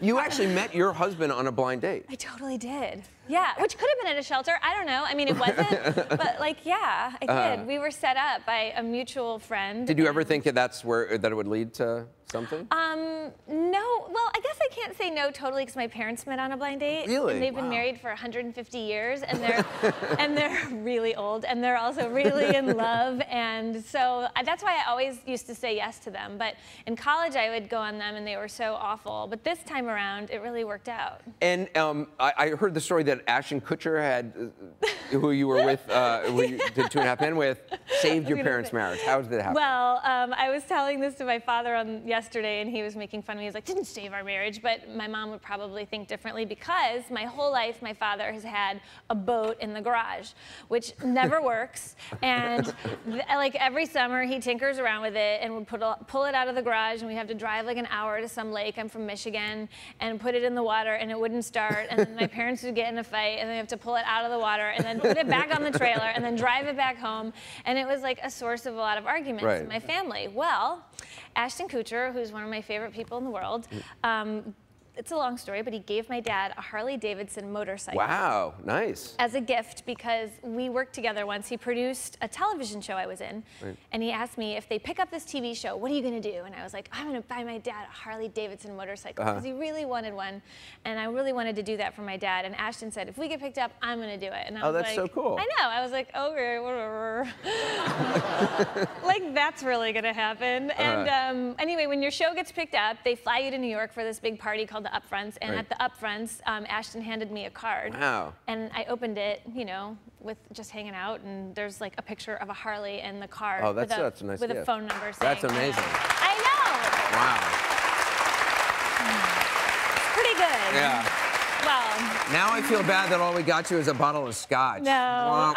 You actually met your husband on a blind date. I totally did. Yeah, which could have been at a shelter. I don't know. I mean, it wasn't, but like, yeah, I did. We were set up by a mutual friend. Did you ever think that that it would lead to something? No. Well, I guess I can't say no totally because my parents met on a blind date. Really? And they've been married for 150 years, and they're really old, and they're also really in love, and so that's why I always used to say yes to them. But in college, I would go on them, and they were so awful. But this time around, it really worked out. And I heard the story that Ashton Kutcher had, who you were with, who you did 2.5 Men with, saved your parents' marriage. How did that happen? Well, I was telling this to my father yesterday, and he was making fun of me. He was like, didn't save our marriage, but my mom would probably think differently because my whole life, my father has had a boat in the garage, which never works. And like every summer, he tinkers around with it and would pull it out of the garage, and we have to drive like an hour to some lake. I'm from Michigan, and put it in the water, and it wouldn't start. And then my parents would get in a fight, and they have to pull it out of the water, and then put it back on the trailer, and then drive it back home. And it was like a source of a lot of arguments in my family. Well, Ashton Kutcher, who's one of my favorite people in the world, it's a long story, but he gave my dad a Harley-Davidson motorcycle. Wow, nice. As a gift, because we worked together once. He produced a television show I was in, and he asked me, if they pick up this TV show, what are you gonna do? And I was like, I'm gonna buy my dad a Harley-Davidson motorcycle, because he really wanted one, and I really wanted to do that for my dad. And Ashton said, if we get picked up, I'm gonna do it. And I was that's like, so cool. I know, I was like, okay, whatever. Like, that's really gonna happen. And anyway, when your show gets picked up, they fly you to New York for this big party called the Upfronts, and at the Upfronts, Ashton handed me a card. Wow. And I opened it, you know, with just hanging out, and there's like a picture of a Harley in the card. Oh, that's a nice with gift. A phone number saying. That's amazing. I know. Wow. It's pretty good. Yeah. Well. Now I feel bad that all we got you is a bottle of scotch. No.